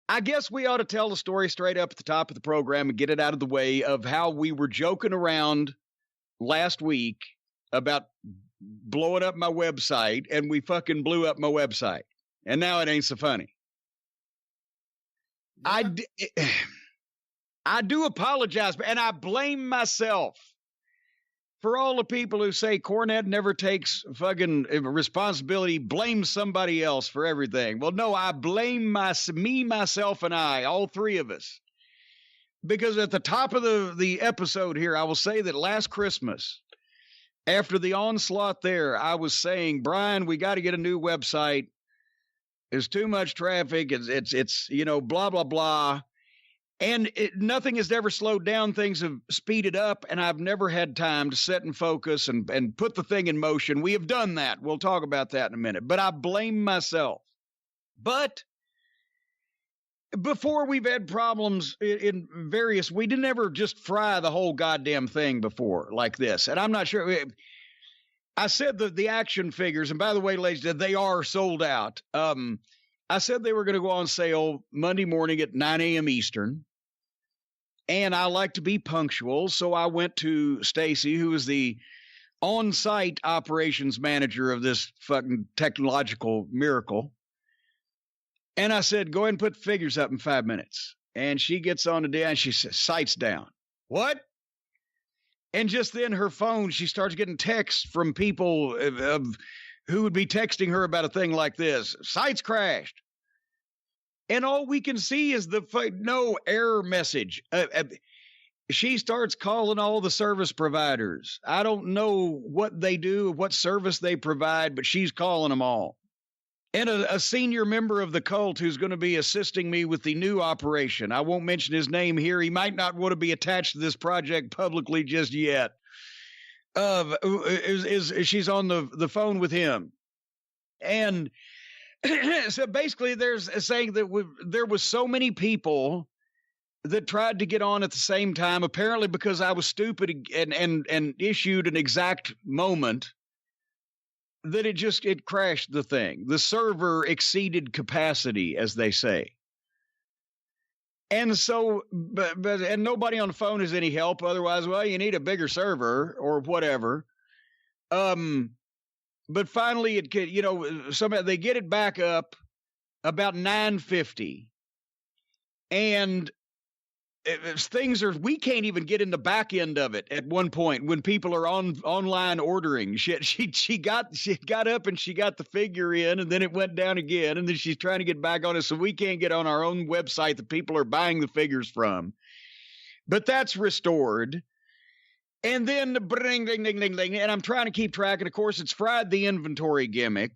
I guess we ought to tell the story straight up at the top of the program and get it out of the way of how we were joking around last week about blowing up my website, and we fucking blew up my website. And now it ain't so funny. Yeah. I do apologize, and I blame myself for all the people who say Cornette never takes fucking responsibility, blames somebody else for everything. Well, no, I blame me, myself, and I, all three of us. Because at the top of the episode here, I will say that last Christmas, after the onslaught there, I was saying, Brian, we got to get a new website. There's too much traffic. It's blah, blah, blah. And nothing has ever slowed down. Things have speeded up, and I've never had time to sit and focus and put the thing in motion. We have done that. We'll talk about that in a minute. But I blame myself. But before, we've had problems in various, we didn't ever just fry the whole goddamn thing before like this. And I'm not sure. I said that the action figures, and by the way, ladies, they are sold out. I said they were going to go on sale Monday morning at 9 a.m. Eastern. And I like to be punctual, so I went to Stacy, who is the on-site operations manager of this fucking technological miracle. And I said, go ahead and put the figures up in 5 minutes. And she gets on the day and she says, sights down. What? And just then her phone, she starts getting texts from people who would be texting her about a thing like this. Sites crashed. And all we can see is the no error message. She starts calling all the service providers. I don't know what they do, what service they provide, but she's calling them all. And a senior member of the cult who's going to be assisting me with the new operation. I won't mention his name here. He might not want to be attached to this project publicly just yet. She's on the phone with him. And so basically there's saying that there was so many people that tried to get on at the same time, apparently because I was stupid and issued an exact moment, that it crashed the thing. The server exceeded capacity, as they say. And so, but nobody on the phone is any help. Otherwise, well, you need a bigger server or whatever. But finally, somehow they get it back up about 9:50, and we can't even get in the back end of it at one point when people are online ordering shit. She got up and she got the figure in, and then it went down again, and then she's trying to get back on it, so we can't get on our own website that people are buying the figures from. But that's restored. And then the ding, ding, ding, ding, ding, and I'm trying to keep track. And of course, it's fried the inventory gimmick,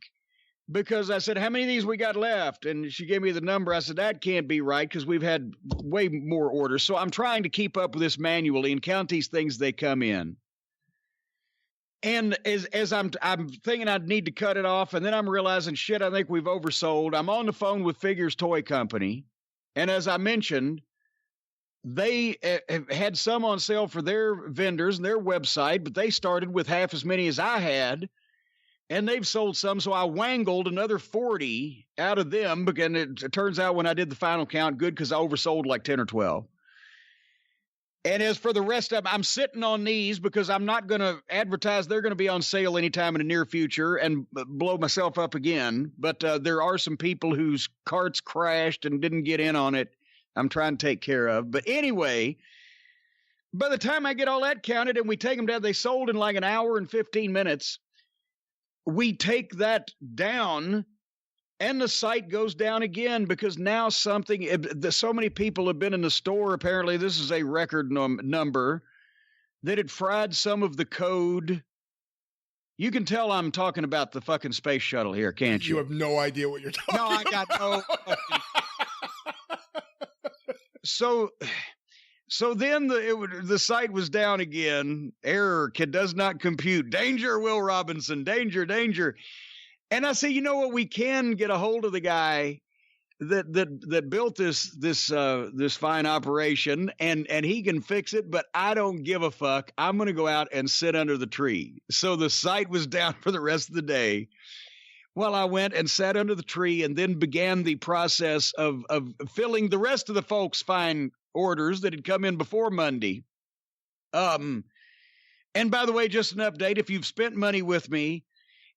because I said, how many of these we got left? And she gave me the number. I said, that can't be right, because we've had way more orders. So I'm trying to keep up with this manually and count these things they come in. And as I'm thinking I'd need to cut it off, and then I'm realizing, shit, I think we've oversold. I'm on the phone with Figures Toy Company. And as I mentioned, they had some on sale for their vendors and their website, but they started with half as many as I had, and they've sold some. So I wangled another 40 out of them, and it turns out when I did the final count, good, because I oversold like 10 or 12. And as for the rest of them, I'm sitting on these because I'm not going to advertise they're going to be on sale anytime in the near future and blow myself up again. But there are some people whose carts crashed and didn't get in on it. I'm trying to take care of. But anyway, by the time I get all that counted and we take them down, they sold in like an hour and 15 minutes. We take that down and the site goes down again, because now so many people have been in the store. Apparently this is a record number that it fried some of the code. You can tell I'm talking about the fucking space shuttle here, can't you? You have no idea what you're talking about. No, I got no fucking... So then the site was down again. Error, does not compute. Danger, Will Robinson. Danger, danger. And I say, you know what? We can get a hold of the guy that built this fine operation, and he can fix it. But I don't give a fuck. I'm going to go out and sit under the tree. So the site was down for the rest of the day. Well, I went and sat under the tree and then began the process of filling the rest of the folks' fine orders that had come in before Monday. And by the way, just an update, if you've spent money with me,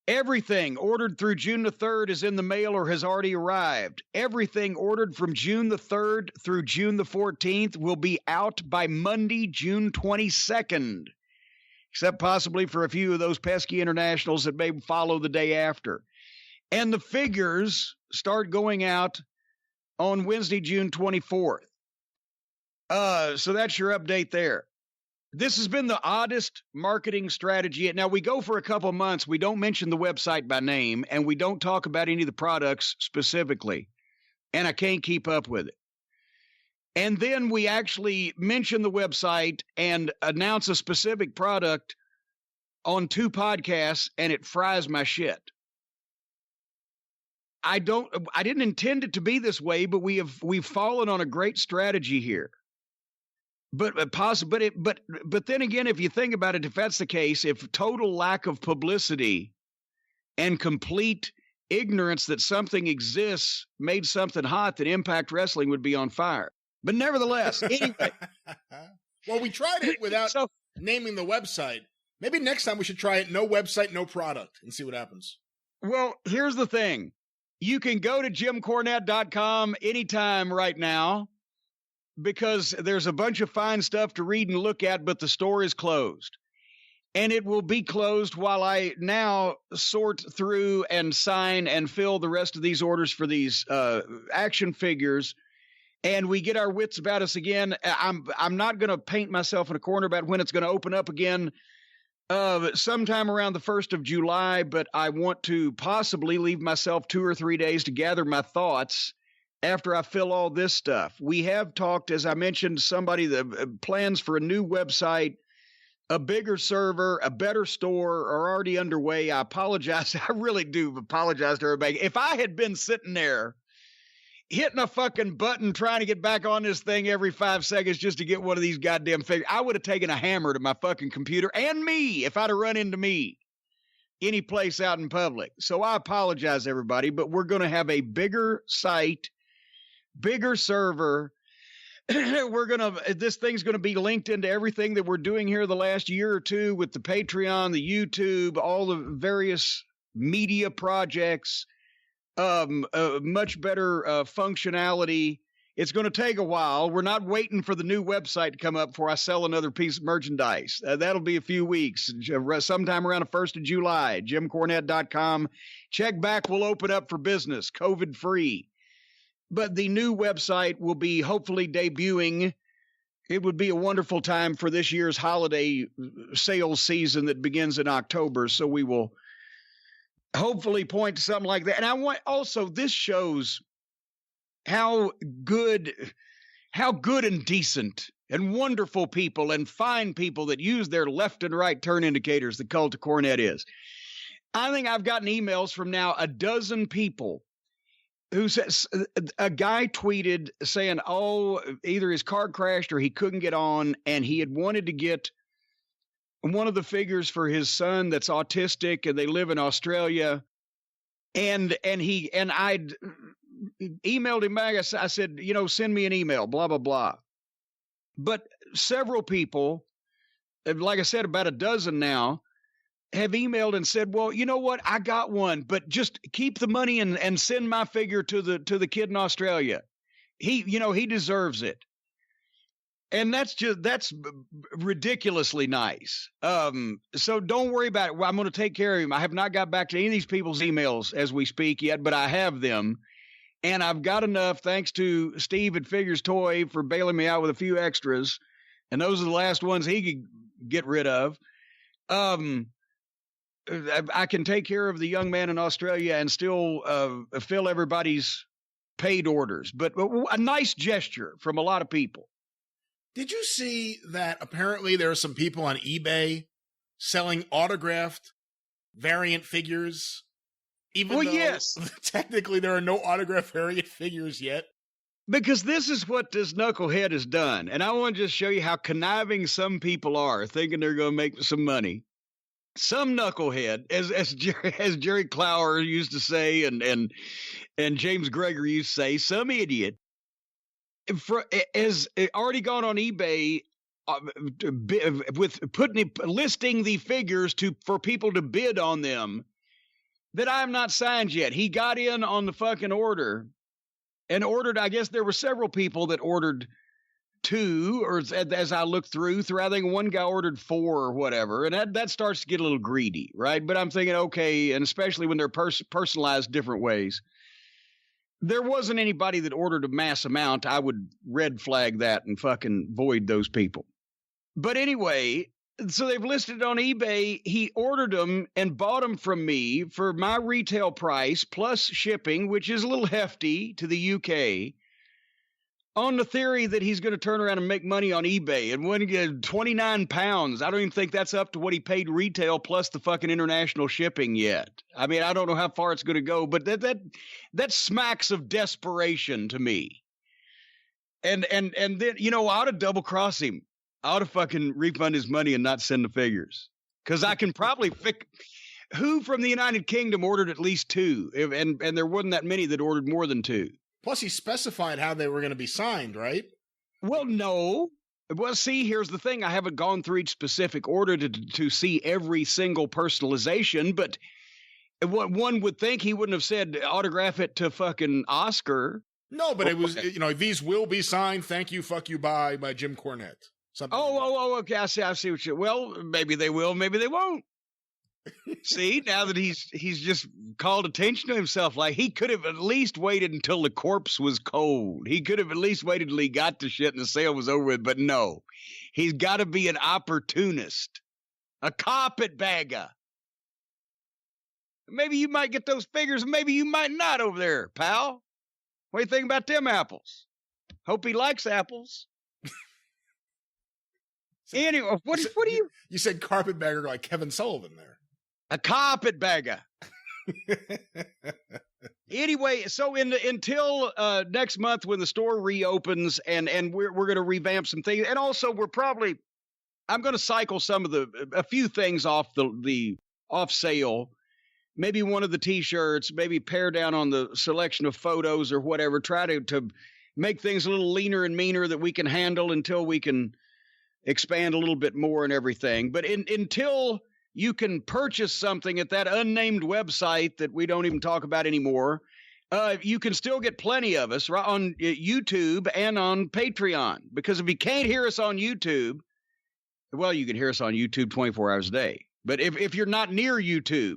everything ordered through June the 3rd is in the mail or has already arrived. Everything ordered from June the 3rd through June the 14th will be out by Monday, June 22nd, except possibly for a few of those pesky internationals that may follow the day after. And the figures start going out on Wednesday, June 24th. So that's your update there. This has been the oddest marketing strategy. Now, we go for a couple months. We don't mention the website by name, and we don't talk about any of the products specifically. And I can't keep up with it. And then we actually mention the website and announce a specific product on 2 podcasts, and it fries my shit. I didn't intend it to be this way, but we've fallen on a great strategy here. But then again, if you think about it, if that's the case, if total lack of publicity and complete ignorance that something exists made something hot, then Impact Wrestling would be on fire. But nevertheless, anyway. Well, we tried it without naming the website. Maybe next time we should try it, no website, no product, and see what happens. Well, here's the thing. You can go to JimCornette.com anytime right now because there's a bunch of fine stuff to read and look at, but the store is closed. And it will be closed while I now sort through and sign and fill the rest of these orders for these action figures. And we get our wits about us again. I'm not going to paint myself in a corner about when it's going to open up again. Sometime around the 1st of July, but I want to possibly leave myself 2 or 3 days to gather my thoughts after I fill all this stuff. We have talked, as I mentioned, the plans for a new website, a bigger server, a better store are already underway. I apologize. I really do apologize to everybody. If I had been sitting there hitting a fucking button trying to get back on this thing every 5 seconds just to get one of these goddamn figures, I would have taken a hammer to my fucking computer and me if I'd have run into me any place out in public. So I apologize, everybody, but we're going to have a bigger site, bigger server. This thing's going to be linked into everything that we're doing here the last year or two with the Patreon, the YouTube, all the various media projects. Much better functionality. It's going to take a while. We're not waiting for the new website to come up before I sell another piece of merchandise. That'll be a few weeks, sometime around the 1st of July. JimCornette.com. Check back will open up for business, COVID-free. But the new website will be hopefully debuting. It would be a wonderful time for this year's holiday sales season that begins in October. So we will hopefully point to something like that. And I want also, this shows how good and decent and wonderful people and fine people that use their left and right turn indicators the cult of Cornette is. I think I've gotten emails from now 12 people who says, a guy tweeted saying, either his car crashed or he couldn't get on, and he had wanted to get one of the figures for his son that's autistic and they live in Australia. And I'd emailed him back. I said, send me an email, blah, blah, blah. But several people, like I said, about 12 now, have emailed and said, well, you know what? I got one, but just keep the money and send my figure to the kid in Australia. He deserves it. And that's ridiculously nice. So don't worry about it. I'm going to take care of him. I have not got back to any of these people's emails as we speak yet, but I have them. And I've got enough, thanks to Steve at Figures Toy for bailing me out with a few extras. And those are the last ones he could get rid of. I can take care of the young man in Australia and still fill everybody's paid orders. But a nice gesture from a lot of people. Did you see that apparently there are some people on eBay selling autographed variant figures? Even though yes. Technically there are no autographed variant figures yet. Because this is what this knucklehead has done. And I want to just show you how conniving some people are, thinking they're going to make some money. some knucklehead, as Jerry Clower used to say, and James Gregory used to say, some idiot has already gone on eBay with listing the figures for people to bid on them that I have not signed yet. He got in on the fucking order and ordered. I guess there were several people that ordered 2, or as I looked through, I think one guy ordered 4 or whatever, and that starts to get a little greedy, right? But I'm thinking, okay, and especially when they're personalized different ways. There wasn't anybody that ordered a mass amount. I would red flag that and fucking void those people. But anyway, so they've listed it on eBay. He ordered them and bought them from me for my retail price plus shipping, which is a little hefty to the UK, on the theory that he's going to turn around and make money on eBay. And when he get 29 pounds, I don't even think that's up to what he paid retail plus the fucking international shipping yet. I mean, I don't know how far it's going to go, but that smacks of desperation to me. And then, I ought to double cross him. I ought to fucking refund his money and not send the figures. Because I can probably who from the United Kingdom ordered at least 2? And there wasn't that many that ordered more than 2. Plus, he specified how they were going to be signed, right? Well, no. Well, see, here's the thing. I haven't gone through each specific order to see every single personalization, but what one would think he wouldn't have said autograph it to fucking Oscar. No, but it was, these will be signed, thank you, fuck you, bye, by Jim Cornette. Something okay. I see what you. Well, maybe they will, maybe they won't. See, now that he's just called attention to himself, like he could have at least waited until the corpse was cold. He could have at least waited till he got the shit and the sale was over with, but no. He's got to be an opportunist, a carpetbagger. Maybe you might get those figures, and maybe you might not over there, pal. What do you think about them apples? Hope he likes apples. Anyway, what do you... You said carpetbagger like Kevin Sullivan there. A carpetbagger. Anyway, so until next month when the store reopens and we're going to revamp some things, and also I'm going to cycle a few things off the off sale. Maybe one of the T-shirts, maybe pare down on the selection of photos or whatever. Try to make things a little leaner and meaner that we can handle until we can expand a little bit more and everything. But until you can purchase something at that unnamed website that we don't even talk about anymore, you can still get plenty of us right on YouTube and on Patreon. Because if you can't hear us on YouTube, well, you can hear us on YouTube 24 hours a day. But if you're not near YouTube,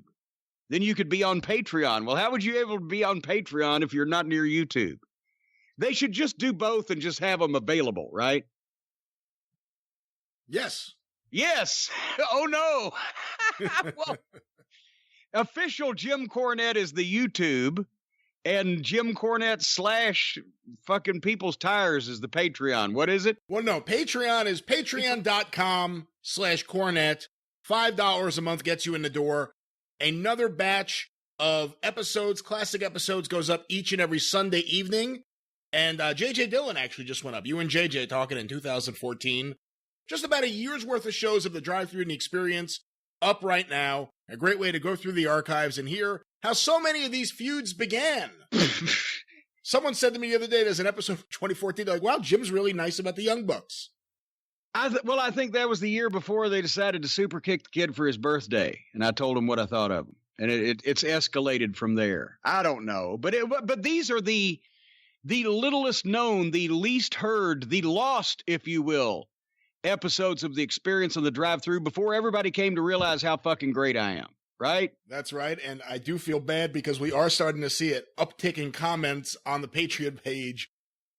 then you could be on Patreon. Well, how would you be able to be on Patreon if you're not near YouTube? They should just do both and just have them available, right? Yes. Yes. Oh, no. Well, official Jim Cornette is the YouTube, and Jim Cornette / fucking People's Tires is the Patreon. What is it? Well, no, Patreon is patreon.com/Cornette. $5 a month gets you in the door. Another batch of episodes, classic episodes, goes up each and every Sunday evening. And JJ Dillon actually just went up. You and JJ talking in 2014. Just about a year's worth of shows of the Drive-Thru and the Experience up right now. A great way to go through the archives and hear how so many of these feuds began. Someone said to me the other day, there's an episode of 2014, they're like, wow, Jim's really nice about the Young Bucks. I think that was the year before they decided to super kick the kid for his birthday. And I told him what I thought of him. And it's escalated from there. I don't know. But these are the littlest known, the least heard, the lost, if you will, episodes of the Experience on the Drive-Thru before everybody came to realize how fucking great I am, right? That's right, and I do feel bad because we are starting to see it uptick in comments on the Patreon page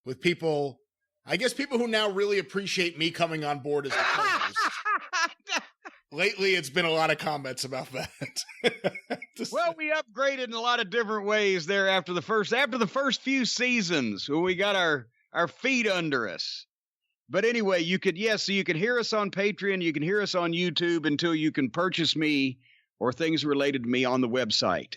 with people, I guess people who now really appreciate me coming on board as the co-host. Lately, it's been a lot of comments about that. Well, we upgraded in a lot of different ways there after the first few seasons when we got our feet under us. But anyway, so you can hear us on Patreon, you can hear us on YouTube until you can purchase me or things related to me on the website.